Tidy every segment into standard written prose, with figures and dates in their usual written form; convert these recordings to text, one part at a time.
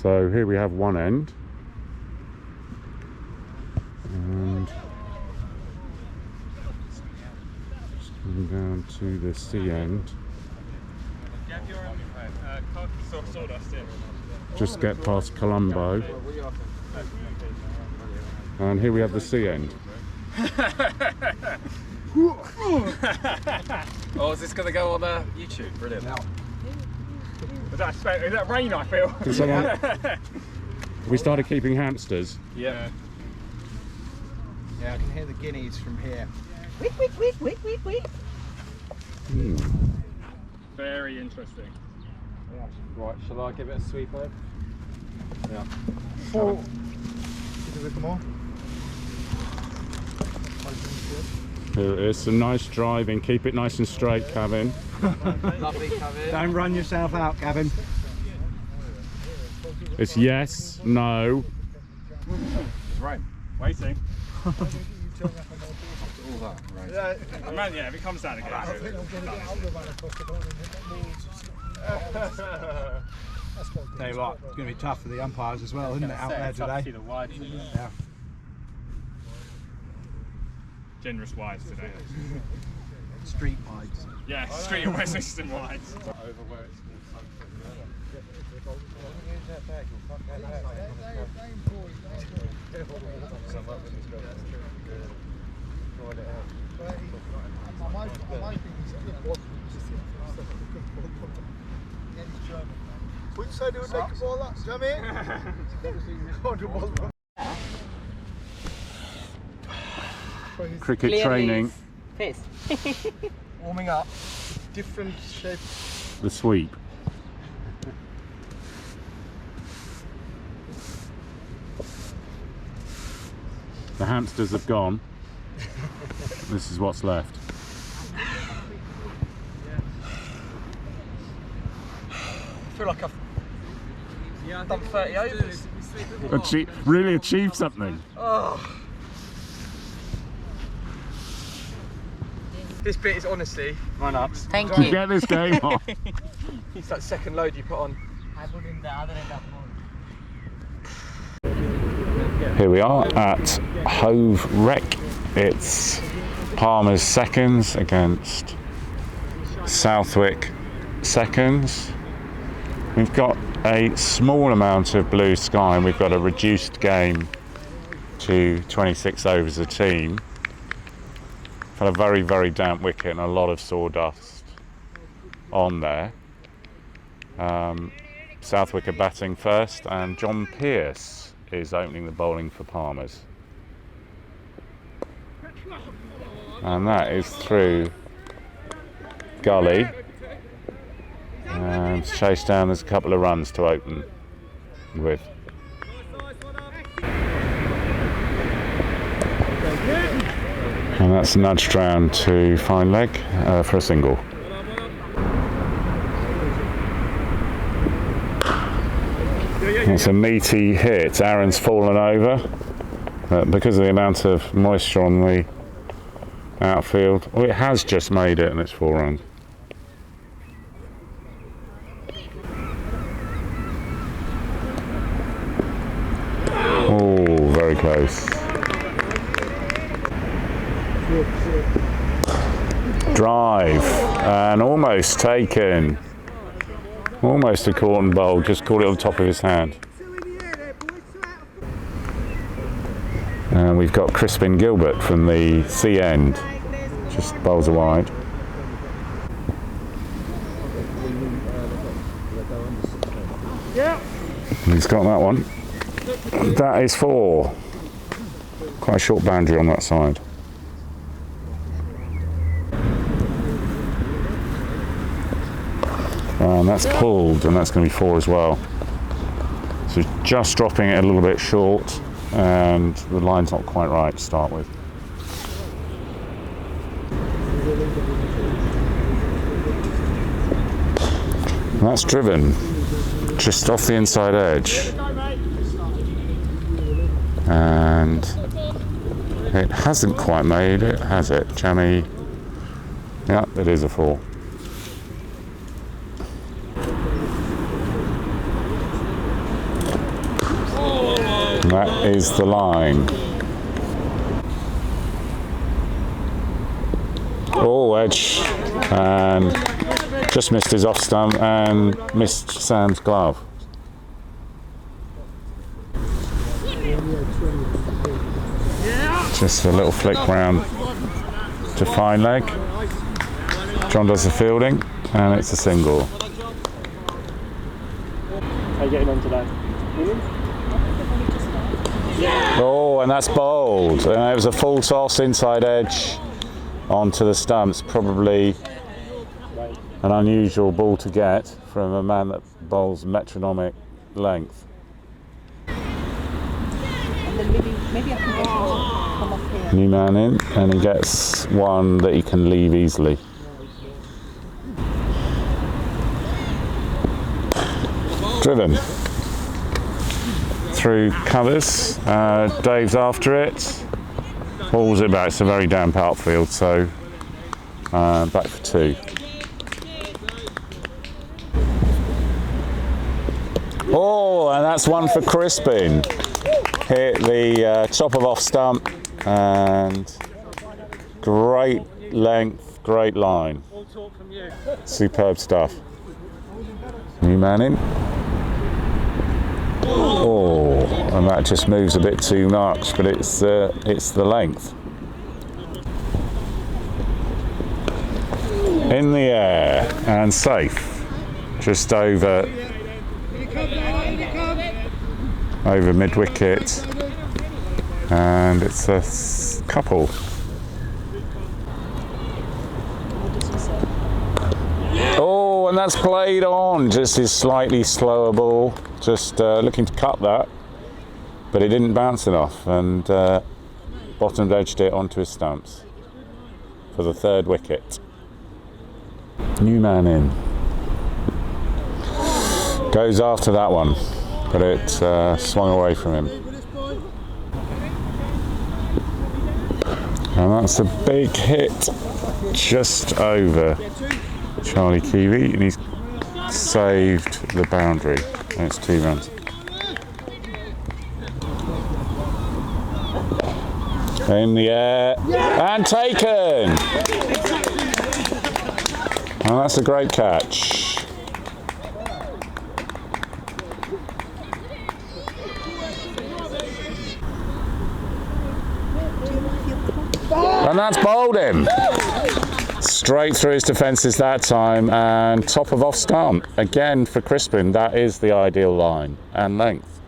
So here we have one end, and just coming down to the C end. Just get past Colombo, and here we have the C end. Oh, is this going to go on YouTube? Brilliant. Is that rain, I feel? We started keeping hamsters. Yeah. Yeah, I can hear the guineas from here. Very interesting. Yeah. Right, shall I give it a sweep over? Yeah. Four. Give it a bit more. Here it is, some nice driving. Keep it nice and straight, Kevin. Lovely, Kevin. Don't run yourself out, Gavin. It's yes, no. It's rain. Waiting. All that, right. Man, yeah, if it comes down again. Tell you what, it's going to be tough for the umpires as well, isn't it, out there today? Yeah. Generous wides today. Street wides. Yeah, street and West Eastern wides. Which side do you like the ball up? Cricket training. Face. Warming up. Different shapes. The sweep. The hamsters have gone. This is what's left. I feel like I've done 30 overs. Really achieved something. Oh. This bit is honestly my nuts. Thank You you. get this game on. It's that second load you put on. I put in the other end of mode. Here we are at Hove Rec. It's Palmer's seconds against Southwick seconds. We've got a small amount of blue sky and we've got a reduced game to 26 overs a team. Had a very, very damp wicket and a lot of sawdust on there. Southwick are batting first and John Pearce is opening the bowling for Palmer's. And that is through gully. And chased down, there's a couple of runs to open with. And that's nudged round to fine leg for a single. It's a meaty hit. Aaron's fallen over because of the amount of moisture on the outfield. Well, it has just made it and it's 4 runs. Oh, very close. Drive and almost taken. Almost a caught and bowled, just caught it on the top of his hand. And we've got Crispin Gilbert from the C end, just bowls a wide. He's got that one. That is 4. Quite a short boundary on that side. And that's pulled, and that's going to be 4 as well. So just dropping it a little bit short, and the line's not quite right to start with. And that's driven just off the inside edge. And it hasn't quite made it, has it, Jamie? Yeah, it is a 4. And that is the line. Oh, edge, and just missed his off stump and missed Sam's glove. Just a little flick round to fine leg. John does the fielding, and it's a single. How you getting on today? Oh, and that's bowled. And it was a full toss inside edge onto the stumps. Probably an unusual ball to get from a man that bowls metronomic length. And then maybe I can get him to come up here. New man in, and he gets one that he can leave easily. Driven through covers. Dave's after it. Pulls it back. It's a very damp outfield, so back for 2. Oh, and that's one for Crispin. Hit the top of off stump, and great length, great line. Superb stuff. New man in. Oh, and that just moves a bit too much, but it's the length. In the air and safe, just over mid wicket, and it's a couple. Oh, and that's played on. Just his slightly slower ball. Just looking to cut that, but it didn't bounce enough, and bottom edged it onto his stumps for the 3rd wicket. New man in. Goes after that one, but it swung away from him. And that's a big hit just over Charlie Kiwi, and he's saved the boundary. And it's 2 runs. In the air and taken. Oh, that's a great catch. And that's bowled him. Straight through his defences that time, and top of off stump. Again for Crispin, that is the ideal line and length.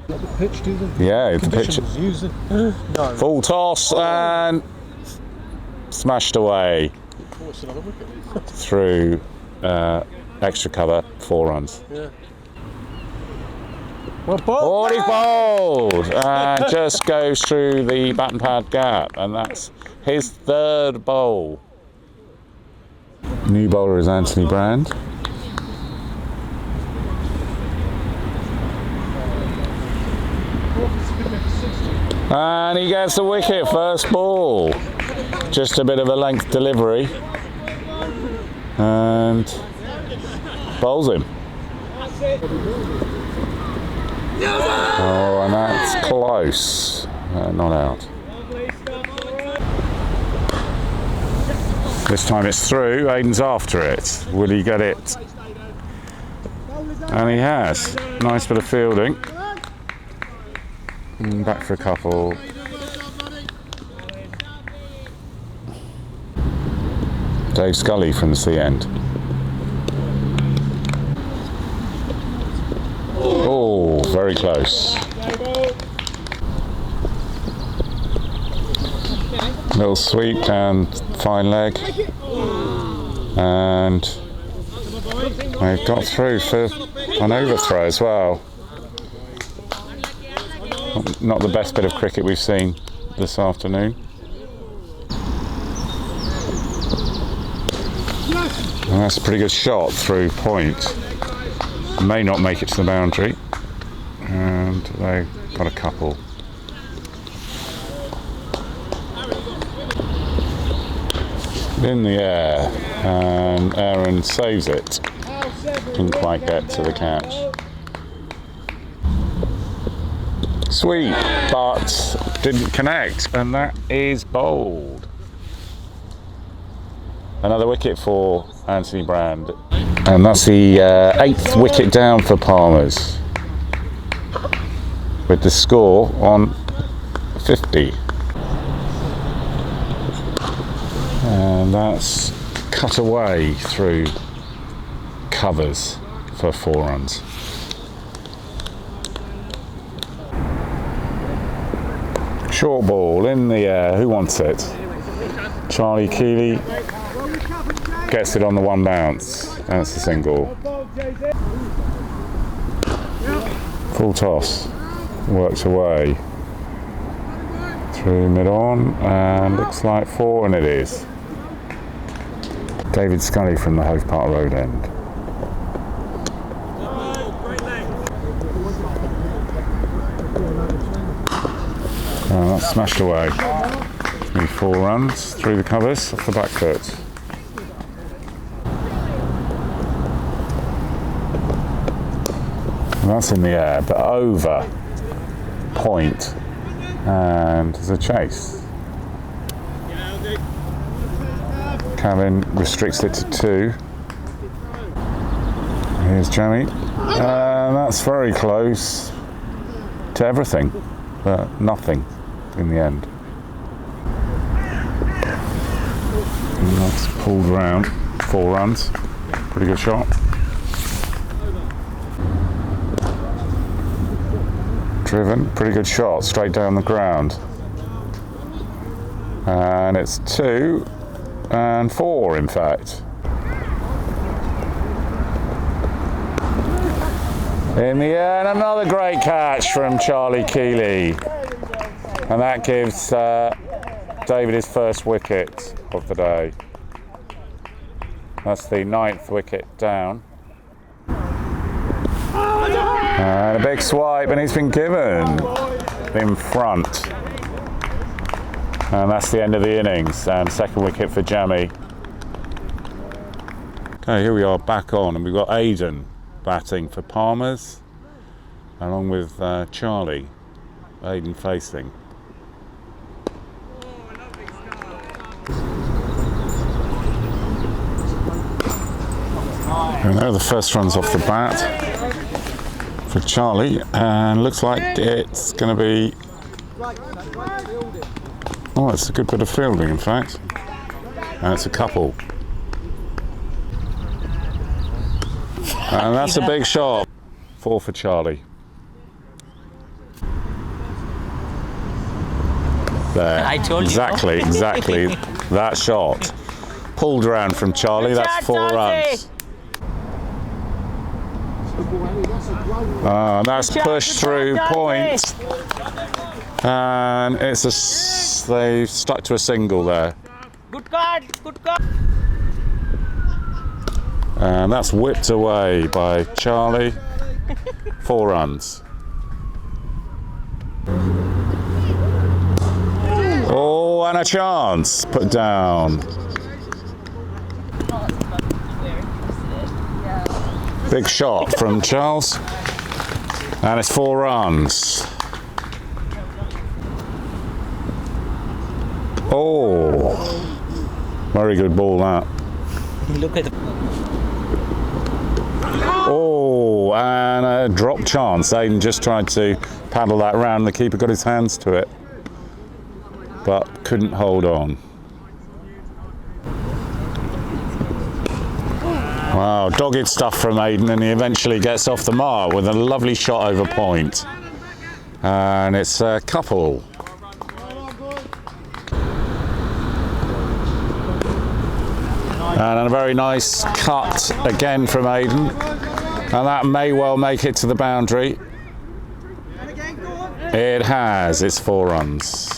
The pitch, do the Yeah, the pitch. use it. No. Full toss and smashed away What's another wicket? through extra cover, 4 runs. Yeah. Well, ball. Oh, he's bowled and just goes through the bat and pad gap, and that's his 3rd bowl. New bowler is Anthony Brand. And he gets the wicket, first ball. Just a bit of a length delivery, and bowls him. Oh, and that's close. Not out. This time it's through. Aiden's after it. Will he get it? And he has. Nice bit of fielding. And back for a couple. Dave Scully from the sea end. Oh, very close. Little sweep and fine leg, and they've got through for an overthrow as well. Not the best bit of cricket we've seen this afternoon. And that's a pretty good shot through point. May not make it to the boundary, and they've got a couple. In the air, and Aaron saves it. Didn't quite get to the catch. Sweet, but didn't connect, and that is bowled. Another wicket for Anthony Brand, and that's the 8th wicket down for Palmer's, with the score on 50. And that's cut away through covers for 4 runs. Short ball in the air, who wants it? Charlie Keeley gets it on the 1 bounce. That's a single. Full toss, works away through mid-on, and looks like 4, and it is. David Scully from the Hove Park Road end. And that's smashed away. Need 4 runs through the covers off the back foot. And that's in the air, but over point, and there's a chase. Kevin restricts it to 2. Here's Jamie, and that's very close to everything, but nothing in the end. And that's pulled round, 4 runs, pretty good shot. Driven, pretty good shot, straight down the ground. And it's 2 and 4 in fact. In the air, and another great catch from Charlie Keeley. And that gives David his first wicket of the day. That's the 9th wicket down. And a big swipe, and he's been given in front. And that's the end of the innings, and 2nd wicket for Jamie. Okay, here we are back on, and we've got Aidan batting for Palmer's, along with Charlie. Aidan facing. And there are the first runs off the bat for Charlie, and looks like it's going to be, oh, it's a good bit of fielding in fact, and it's a couple, and that's a big shot. 4 for Charlie. There, I told you. exactly that shot pulled around from Charlie. That's 4 runs. That's pushed through point, and it's they've stuck to a single there. Good card. And that's whipped away by Charlie. 4 runs. Oh, and a chance put down. Big shot from Charles, and it's 4 runs. Oh, very good ball that. Look at the... Oh, and a drop chance. Aidan just tried to paddle that round. The keeper got his hands to it, but couldn't hold on. Wow, dogged stuff from Aidan, and he eventually gets off the mark with a lovely shot over point. And it's a couple. And a very nice cut again from Aidan. And that may well make it to the boundary. It has, it's 4 runs.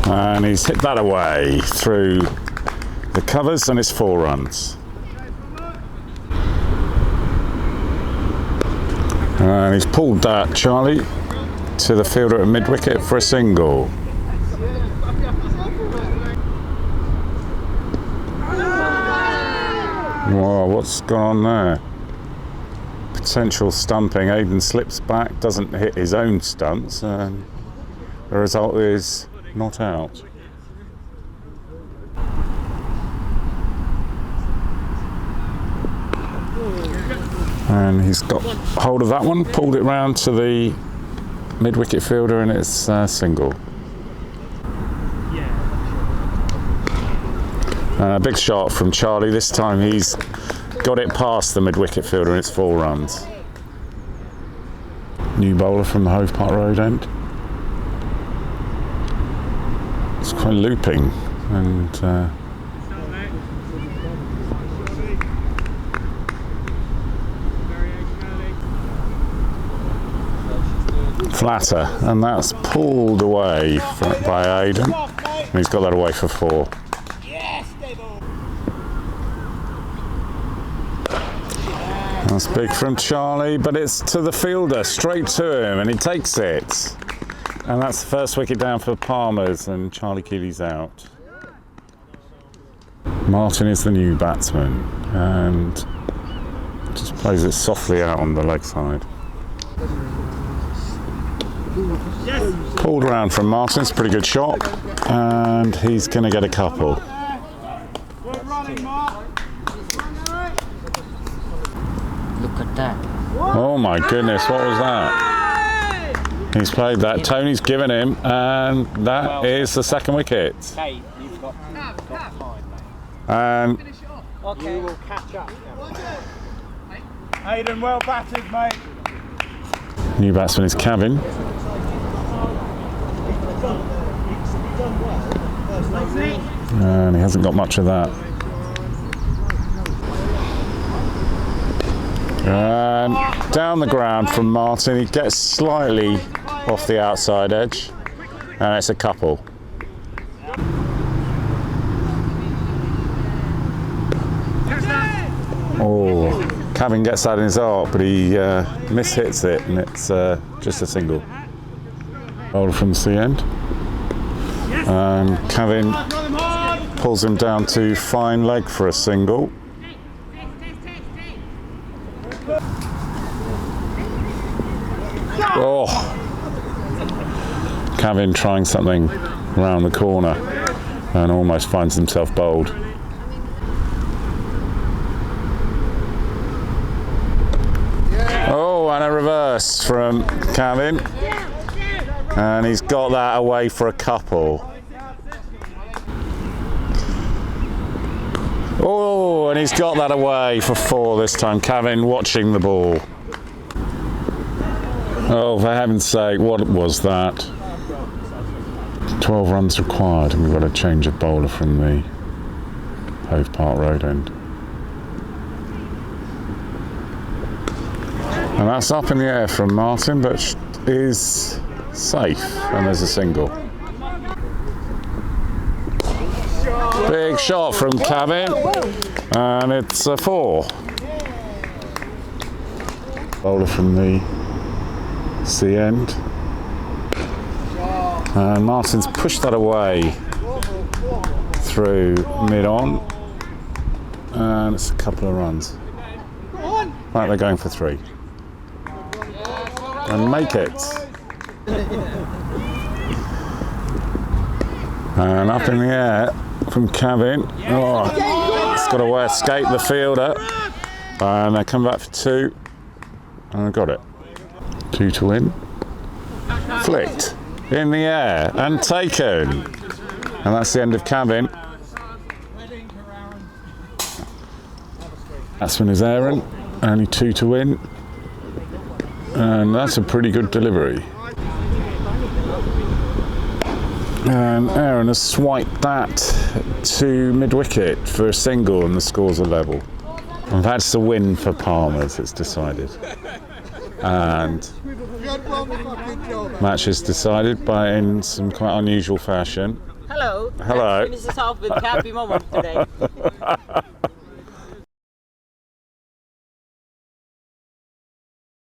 And he's hit that away through the covers, and it's 4 runs. And he's pulled that, Charlie, to the fielder at mid-wicket for a single. Whoa, what's gone on there? potential stumping. Aidan slips back, doesn't hit his own stunts, and the result is not out. And he's got hold of that one, pulled it round to the mid-wicket fielder, and it's single. A big shot from Charlie. This time he's got it past the mid-wicket fielder, and it's 4 runs. New bowler from the Hove Park Road end. It's quite looping, and flatter, and that's pulled away by Aidan, and he's got that away for 4. That's big from Charlie, but it's to the fielder, straight to him, and he takes it. And that's the first wicket down for Palmer's, and Charlie Keely's out. Martin is the new batsman, and just plays it softly out on the leg side. Pulled round from Martin, it's a pretty good shot, and he's going to get a couple. Look at that. Oh my goodness, what was that? He's played that, Tony's given him, and that is the second wicket. Hey, you've got time, mate. And Okay. We will catch up. Aidan, well batted, mate. new batsman is Kevin. And he hasn't got much of that. And down the ground from Martin, he gets slightly off the outside edge, and it's a couple. Oh, Kevin gets that in his art, but he mishits it, and it's just a single. Bowler from the sea end. And Kevin pulls him down to fine leg for a single. Oh, Kevin trying something round the corner and almost finds himself bowled. Oh, and a reverse from Kevin, and he's got that away for a couple. Oh, and he's got that away for 4 this time. Kevin watching the ball. Oh, for heaven's sake, what was that? 12 runs required, and we've got a change of bowler from the Hove Park Road end. And that's up in the air from Martin, but is safe, and there's a single. Big shot from Kevin, and it's a 4. Bowler from the sea end, and Martin's pushed that away through mid-on, and it's a couple of runs. Right, they're going for 3 and make it. And up in the air from Kevin. Oh, it's got to escape the fielder, and they come back for 2, and I got it. 2 to win. Flicked in the air and taken, and that's the end of Kevin. Batsman is Aaron, only 2 to win, and that's a pretty good delivery. And Aaron has swiped that to mid-wicket for a single, and the scores are level. And that's a win for Palmer's, it's decided. And match is decided in some quite unusual fashion. Hello. Hello. Finish us off with a happy moment today.